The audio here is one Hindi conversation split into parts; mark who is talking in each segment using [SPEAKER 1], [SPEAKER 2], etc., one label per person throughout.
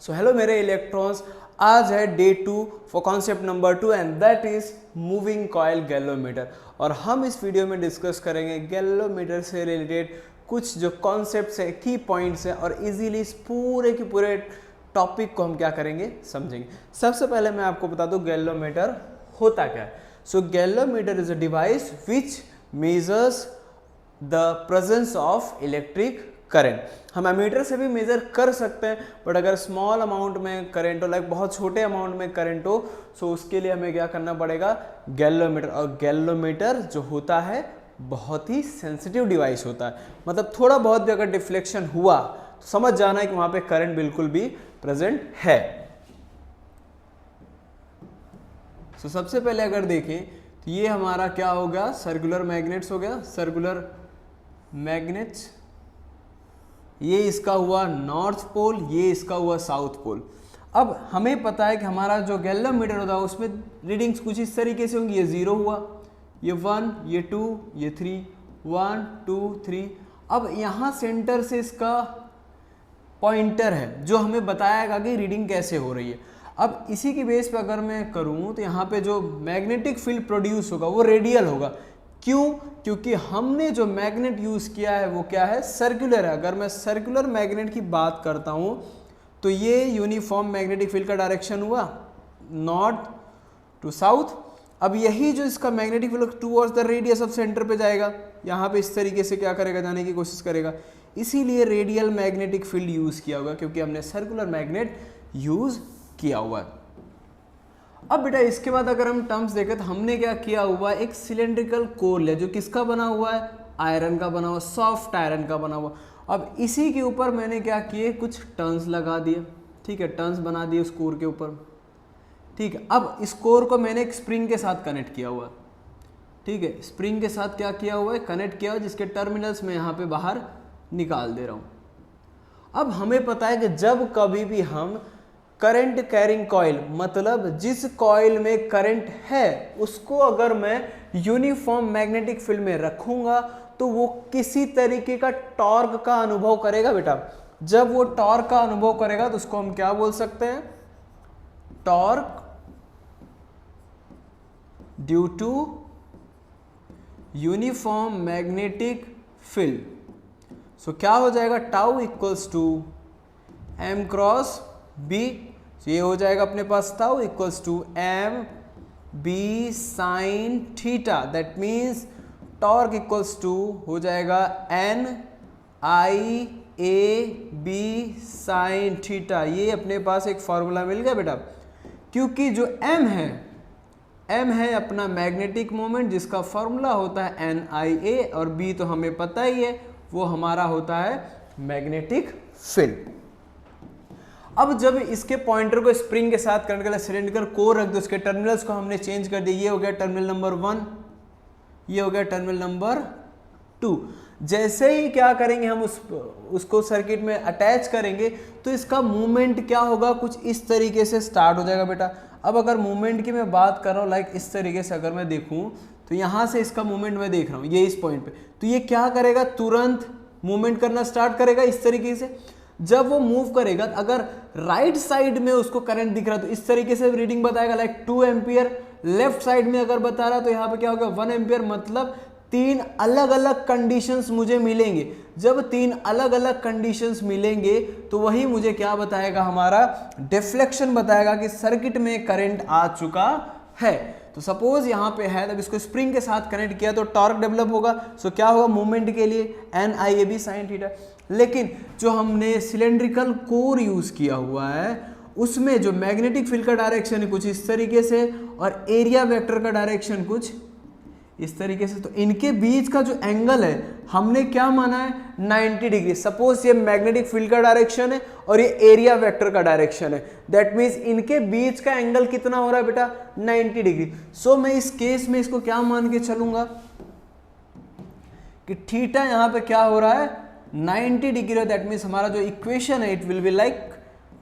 [SPEAKER 1] सो हेलो मेरे इलेक्ट्रॉन्स, आज है day 2 for concept number 2 and that is moving coil galvanometer. और हम इस वीडियो में डिस्कस करेंगे गैल्वेमीटर से रिलेटेड कुछ जो कॉन्सेप्ट्स है, की पॉइंट्स हैं और इजीली इस पूरे के पूरे टॉपिक को हम क्या करेंगे, समझेंगे। सबसे पहले मैं आपको बता दूं गैल्वेमीटर होता क्या है। So galvanometer is a device which measures the presence of electric current. हम एमीटर से भी मेजर कर सकते हैं, बट अगर स्मॉल अमाउंट में करंट हो, लाइक बहुत छोटे अमाउंट में करंट हो, सो उसके लिए हमें क्या करना पड़ेगा, गैल्वेमीटर। और गैल्वेमीटर जो होता है बहुत ही सेंसिटिव डिवाइस होता है, मतलब थोड़ा बहुत भी अगर डिफ्लेक्शन हुआ तो समझ जाना है कि वहां पे करंट बिल्कुल भी प्रेजेंट है। सो सबसे पहले अगर देखें तो ये हमारा क्या हो गया, सर्कुलर मैग्नेट्स हो गया, सर्कुलर मैग्नेट्स। ये इसका हुआ नॉर्थ पोल, ये इसका हुआ साउथ पोल। अब हमें पता है कि हमारा जो गैल्वेमीटर होता है उसमें रीडिंग्स कुछ इस तरीके से होंगी। ये 0 हुआ, ये 1, ये 2, ये 3, 1 2 3। अब यहाँ सेंटर से इसका पॉइंटर है जो हमें बताएगा कि रीडिंग कैसे हो रही है। अब इसी की बेस पे अगर मैं करूँ तो यहाँ पे जो मैग्नेटिक फील्ड प्रोड्यूस होगा वो रेडियल होगा। क्यों? क्योंकि हमने जो मैग्नेट यूज किया है वो क्या है, सर्कुलर है। अगर मैं सर्कुलर मैग्नेट की बात करता हूं तो ये यूनिफॉर्म मैग्नेटिक फील्ड का डायरेक्शन हुआ नॉर्थ टू साउथ। अब यही जो इसका magnetic field towards the radius of centre पे जाएगा, यहाँ पे इस तरीके से क्या करेगा, जाने की कोशिश करेगा। इसीलिए रेडियल मैग्नेटिक फील्ड यूज किया होगा, क्योंकि हमने सर्कुलर मैग्नेट यूज किया हुआ है। अब बेटा इसके बाद अगर हम टर्म्स देखें तो हमने क्या किया हुआ, एक सिलेंड्रिकल कोर लिया जो किसका बना हुआ है, आयरन का बना हुआ, सॉफ्ट आयरन का बना हुआ। अब इसी के ऊपर मैंने क्या किए, कुछ टर्न्स लगा दिए, ठीक है, टर्न्स बना दिए उस कोर के ऊपर, ठीक है। अब इस कोर को मैंने एक स्प्रिंग के साथ कनेक्ट किया हुआ, ठीक है, स्प्रिंग के साथ क्या किया हुआ है, कनेक्ट किया हुआ, जिसके टर्मिनल्स में यहाँ पे बाहर निकाल दे रहा हूँ। अब हमें पता है कि जब कभी भी हम करंट कैरिंग कॉइल, मतलब जिस कॉइल में करंट है उसको अगर मैं यूनिफॉर्म मैग्नेटिक फील्ड में रखूंगा तो वो किसी तरीके का टॉर्क का अनुभव करेगा बेटा। जब वो टॉर्क का अनुभव करेगा तो उसको हम क्या बोल सकते हैं, torque due to uniform magnetic field. So क्या हो जाएगा, tau equals to M cross B. ये हो जाएगा अपने पास tau equals to M B sine theta. That means torque equals to हो जाएगा N I A B sine theta. ये अपने पास एक फॉर्मूला मिल गया बेटा, क्योंकि जो एम है अपना मैग्नेटिक मोमेंट, जिसका फॉर्मूला होता है एन आई ए, और बी तो हमें पता ही है वो हमारा होता है मैग्नेटिक फील्ड। अब जब इसके पॉइंटर को स्प्रिंग के साथ करने के लिए सिलेंड्रिकल कोर रख दो, उसके टर्मिनल्स को हमने चेंज कर दिया। ये हो गया टर्मिनल नंबर 1, ये हो गया टर्मिनल नंबर 2। जैसे ही क्या करेंगे हम उसको सर्किट में अटैच करेंगे तो इसका मूवमेंट क्या होगा, कुछ इस तरीके से स्टार्ट हो जाएगा बेटा। अब अगर मूवमेंट की मैं बात कर रहा हूँ, लाइक इस तरीके से अगर मैं देखूँ तो यहाँ से इसका मूवमेंट मैं देख रहा हूँ, ये इस पॉइंट पे, तो ये क्या करेगा, तुरंत मूवमेंट करना स्टार्ट करेगा इस तरीके से। जब वो मूव करेगा, अगर राइट साइड में उसको करंट दिख रहा है तो इस तरीके से रीडिंग बताएगा, लाइक 2 एम्पियर। लेफ्ट साइड में अगर बता रहा तो यहाँ पे क्या होगा, 1 एम्पियर। मतलब 3 अलग अलग कंडीशंस मुझे मिलेंगे। जब 3 अलग अलग कंडीशंस मिलेंगे तो वही मुझे क्या बताएगा, हमारा डिफ्लेक्शन बताएगा कि सर्किट में करंट आ चुका है। तो सपोज यहाँ पे है, तब इसको स्प्रिंग के साथ कनेक्ट किया तो टॉर्क डेवलप होगा। सो क्या होगा, मूवमेंट के लिए N I A B sine theta. लेकिन जो हमने सिलेंड्रिकल कोर यूज किया हुआ है उसमें जो मैग्नेटिक फील्ड का डायरेक्शन है कुछ इस तरीके से, और एरिया वेक्टर का डायरेक्शन कुछ इस तरीके से। तो इनके बीच का जो एंगल है हमने क्या माना है, 90 डिग्री। सपोज ये मैग्नेटिक फील्ड का डायरेक्शन है और ये एरिया वेक्टर का डायरेक्शन है, दैट मीन्स इनके बीच का एंगल कितना हो रहा है बेटा, 90 डिग्री। सो मैं इस केस में इसको क्या मान के चलूंगा कि थीटा यहाँ पे क्या हो रहा है, 90 डिग्री है। दैट मीन्स हमारा जो इक्वेशन है it will be like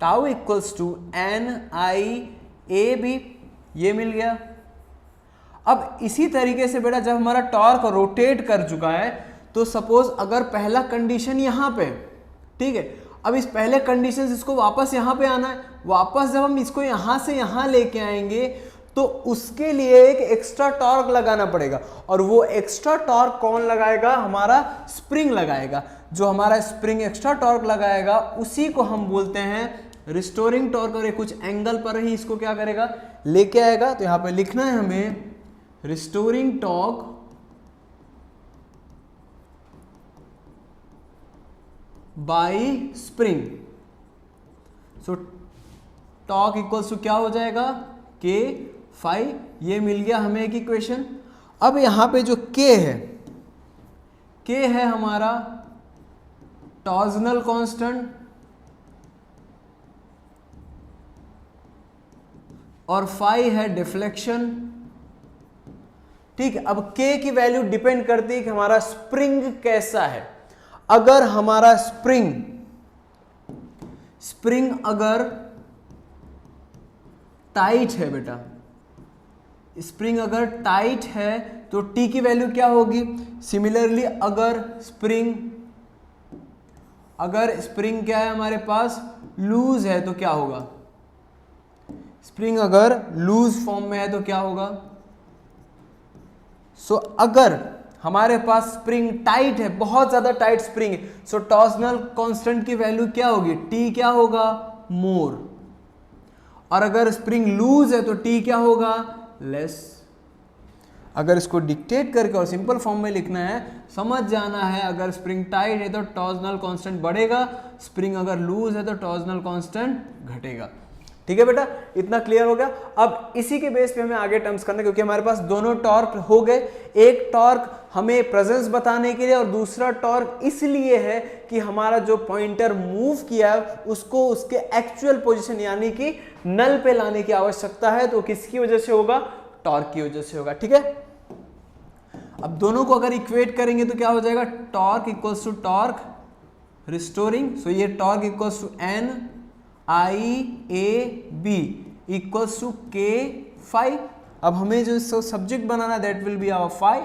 [SPEAKER 1] tau equals to N I A B. ये मिल गया। अब इसी तरीके से बेटा जब हमारा टॉर्क रोटेट कर चुका है तो सपोज अगर पहला कंडीशन यहाँ पे, ठीक है, अब इस पहले कंडीशन इसको वापस यहाँ पे आना है, वापस जब हम इसको यहाँ से यहाँ लेके आएंगे तो उसके लिए एक एक्स्ट्रा टॉर्क लगाना पड़ेगा, और वो एक्स्ट्रा टॉर्क कौन लगाएगा? हमारा स्प्रिंग लगाएगा। जो हमारा स्प्रिंग एक्स्ट्रा टॉर्क लगाएगा उसी को हम बोलते हैं रिस्टोरिंग टॉर्क, और ये कुछ एंगल पर ही इसको क्या करेगा? लेके आएगा। तो यहाँ पे लिखना है हमें restoring torque by spring. So torque equals to क्या हो जाएगा? के फाई। ये मिल गया हमें एक इक्वेशन। अब यहां पे जो के है हमारा टॉर्जनल कांस्टेंट, और फाई है डिफ्लेक्शन। ठीक है, अब के की वैल्यू डिपेंड करती है कि हमारा स्प्रिंग कैसा है। अगर हमारा स्प्रिंग अगर टाइट है बेटा, स्प्रिंग अगर टाइट है तो टी की वैल्यू क्या होगी? सिमिलरली अगर स्प्रिंग क्या है हमारे पास? लूज है तो क्या होगा? स्प्रिंग अगर लूज फॉर्म में है तो क्या होगा? सो अगर हमारे पास स्प्रिंग टाइट है, बहुत ज्यादा टाइट स्प्रिंग है, सो टॉर्सनल कांस्टेंट की वैल्यू क्या होगी? टी क्या होगा? मोर। और अगर स्प्रिंग लूज है तो टी क्या होगा? लेस। अगर इसको डिक्टेट करके और सिंपल फॉर्म में लिखना है, समझ जाना है, अगर स्प्रिंग टाइट है तो टॉर्सनल कांस्टेंट बढ़ेगा, स्प्रिंग अगर लूज है तो टॉर्सनल कांस्टेंट घटेगा। ठीक है बेटा, इतना क्लियर हो गया। अब इसी के बेस पे हमें आगे टर्म्स करना है, क्योंकि हमारे पास दोनों टॉर्क हो गए। एक टॉर्क हमें प्रेजेंस बताने के लिए, और दूसरा टॉर्क इसलिए है कि हमारा जो पॉइंटर मूव किया है उसको उसके एक्चुअल पोजीशन यानी कि नल पे लाने की आवश्यकता है। तो किसकी वजह से होगा? टॉर्क की वजह से होगा। ठीक है, अब दोनों को अगर इक्वेट करेंगे तो क्या हो जाएगा? Torque equals to torque restoring. So ये torque equals to N I A B equals to K phi. अब हमें जो सब्जेक्ट बनाना है that will be our phi.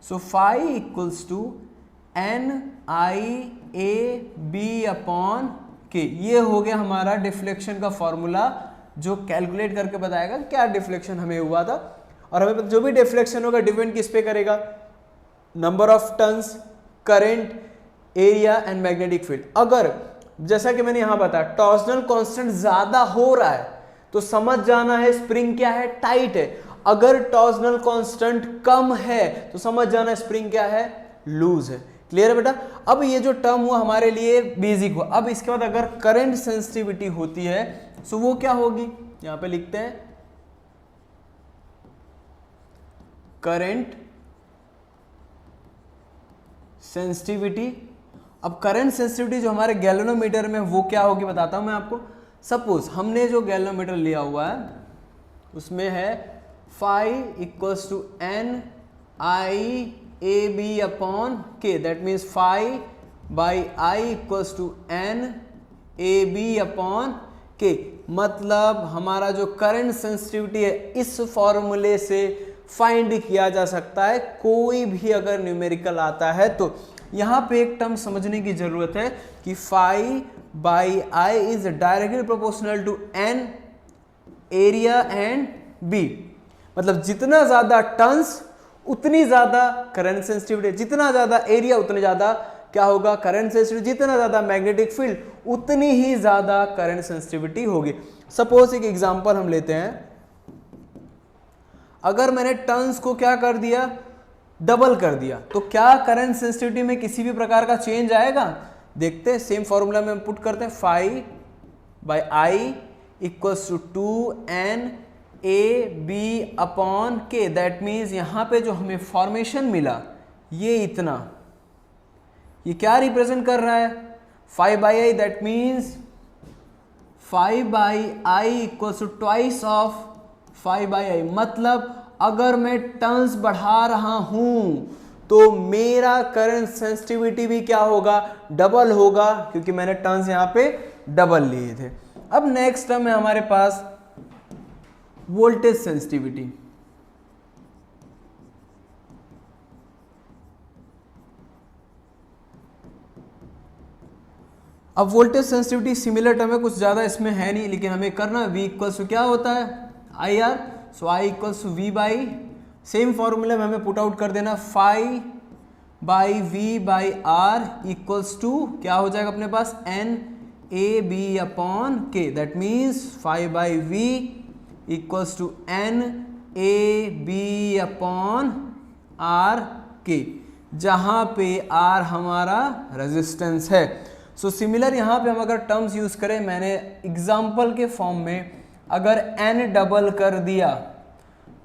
[SPEAKER 1] So phi equals to N I A B upon K. ये हो गया हमारा डिफ्लेक्शन का फॉर्मूला, जो कैलकुलेट करके बताएगा क्या डिफ्लेक्शन हमें हुआ था। और हमें जो भी डिफ्लेक्शन होगा डिपेंड किस पे करेगा? Number of turns, current, area and magnetic field. अगर जैसा कि मैंने यहां बताया टॉर्सनल कांस्टेंट ज्यादा हो रहा है तो समझ जाना है स्प्रिंग क्या है? टाइट है। अगर टॉर्सनल कांस्टेंट कम है तो समझ जाना है स्प्रिंग क्या है? लूज है। क्लियर है बेटा? अब ये जो टर्म हुआ हमारे लिए बेसिक हुआ। अब इसके बाद अगर करंट सेंसिटिविटी होती है तो वो क्या होगी? यहां पे लिखते हैं करंट सेंसिटिविटी। अब करंट सेंसिटिविटी जो हमारे गैल्वेनोमीटर में वो क्या होगी बताता हूं मैं आपको। सपोज हमने जो गैल्वेनोमीटर लिया हुआ है उसमें है phi equals to N I A B upon K, that means phi by I equals to N A B upon K. मतलब हमारा जो करंट सेंसिटिविटी है इस फॉर्मूले से फाइंड किया जा सकता है, कोई भी अगर न्यूमेरिकल आता है तो। यहां पे एक टर्म समझने की जरूरत है कि phi by I is directly proportional to N area and B. मतलब जितना ज्यादा टर्न्स उतनी ज्यादा करंट सेंसिटिविटी, जितना ज्यादा एरिया उतने ज्यादा क्या होगा? Current sensitivity. जितना ज्यादा मैग्नेटिक फील्ड उतनी ही ज्यादा करंट सेंसिटिविटी होगी। सपोज एक एग्जांपल हम लेते हैं, अगर मैंने टर्न्स को क्या कर दिया? डबल कर दिया, तो क्या करंट सेंसिटिविटी में किसी भी प्रकार का चेंज आएगा? देखते हैं, सेम फॉर्मूला में हम पुट करते हैं phi by I equals to N A B upon K. That means यहां पे जो हमें फॉर्मेशन मिला ये इतना, ये क्या रिप्रेजेंट कर रहा है? Phi by I, that means phi by I equals to twice of phi by I. मतलब अगर मैं टर्न्स बढ़ा रहा हूं तो मेरा करंट सेंसिटिविटी भी क्या होगा? डबल होगा, क्योंकि मैंने टर्न्स यहां पे डबल लिए थे। अब नेक्स्ट टर्म है हमारे पास वोल्टेज सेंसिटिविटी। अब वोल्टेज सेंसिटिविटी सिमिलर टर्म है, कुछ ज़्यादा इसमें है नहीं, लेकिन हमें करना V इक्वल्स टू क्या होता है I R, so I equals to V by, same फॉर्मूले में हमें पुट आउट कर देना, phi by V by R equals to क्या हो जाएगा अपने पास N A B upon K, that means phi by V equals to N A B upon R K, जहाँ पे R हमारा रेजिस्टेंस है। सो सिमिलर यहाँ पे हम अगर टर्म्स यूज करें, मैंने एग्जाम्पल के फॉर्म में अगर n डबल कर दिया,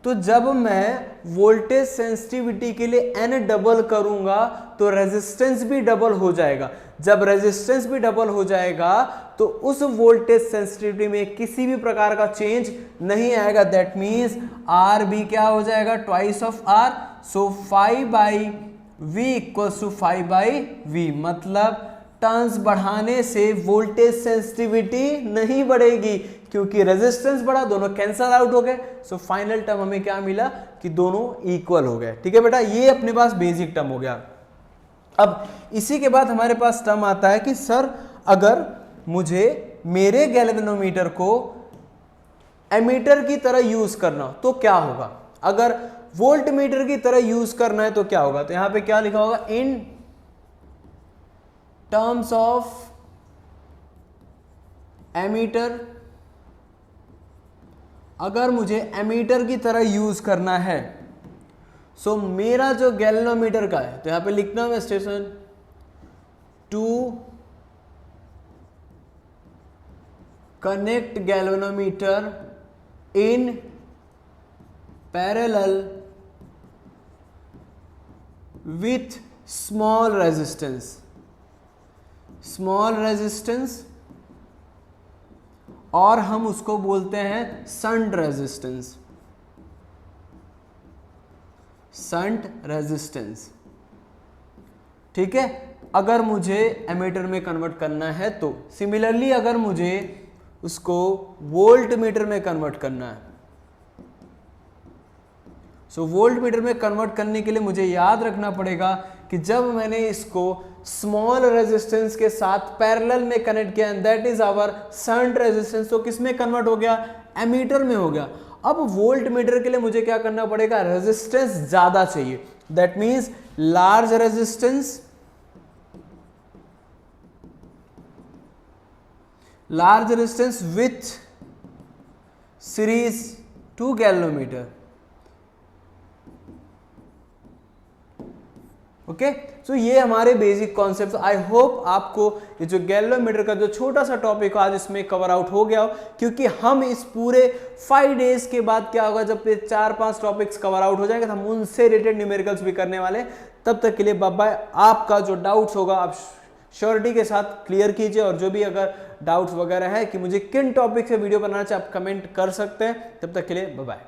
[SPEAKER 1] तो जब मैं वोल्टेज सेंसिटिविटी के लिए n डबल करूंगा तो रेजिस्टेंस भी डबल हो जाएगा। जब रेजिस्टेंस भी डबल हो जाएगा तो उस वोल्टेज सेंसिटिविटी में किसी भी प्रकार का चेंज नहीं आएगा, दैट मीन्स R भी क्या हो जाएगा twice of R, so phi by V equals to phi by V, मतलब टर्न्स बढ़ाने से वोल्टेज सेंसिटिविटी नहीं बढ़ेगी क्योंकि रेजिस्टेंस बढ़ा, दोनों कैंसल आउट हो गए। सो फाइनल टर्म हमें क्या मिला कि दोनों इक्वल हो गए। ठीक है बेटा, ये अपने पास बेसिक टर्म हो गया। अब इसी के बाद हमारे पास टर्म आता है कि सर अगर मुझे मेरे गैल्वेनोमीटर को एमीटर की तरह यूज करना तो क्या होगा, अगर वोल्ट मीटर की तरह यूज करना है तो क्या होगा, तो यहां पे क्या लिखा होगा, इन टर्म्स ऑफ एमीटर, अगर मुझे एमीटर की तरह यूज करना है, सो मेरा जो गैल्वेनोमीटर का है, तो यहां पे लिखना है station to connect galvanometer in parallel with small resistance, small resistance, और हम उसको बोलते हैं शंट रेजिस्टेंस, शंट रेजिस्टेंस। ठीक है, अगर मुझे एमीटर में कन्वर्ट करना है तो सिमिलरली अगर मुझे उसको वोल्ट मीटर में कन्वर्ट करना है, सो वोल्ट मीटर में कन्वर्ट करने के लिए मुझे याद रखना पड़ेगा कि जब मैंने इसको स्मॉल रेजिस्टेंस के साथ पैरेलल में कनेक्ट किया, that is our shunt resistance, तो किस में कन्वर्ट हो गया, एमीटर में हो गया। अब वोल्ट मीटर के लिए मुझे क्या करना पड़ेगा, रेजिस्टेंस ज्यादा चाहिए, that means large resistance, large resistance with series to galvanometer. Okay, so ये हमारे बेसिक कॉन्सेप्ट। आई होप आपको ये जो गैल्वेनोमीटर का जो छोटा सा टॉपिक आज इसमें कवर आउट हो गया हो, क्योंकि हम इस पूरे 5 डेज के बाद क्या होगा, जब 4-5 टॉपिक्स कवर आउट हो जाएंगे तो हम उनसे रिलेटेड न्यूमेरिकल्स भी करने वाले। तब तक के लिए बाय बाय। आपका जो डाउट्स होगा आप श्योरिटी के साथ क्लियर कीजिए, और जो भी अगर डाउट्स वगैरह है कि मुझे किन टॉपिक से वीडियो बनाना चाहिए आप कमेंट कर सकते हैं। तब तक के लिए बाय बाय।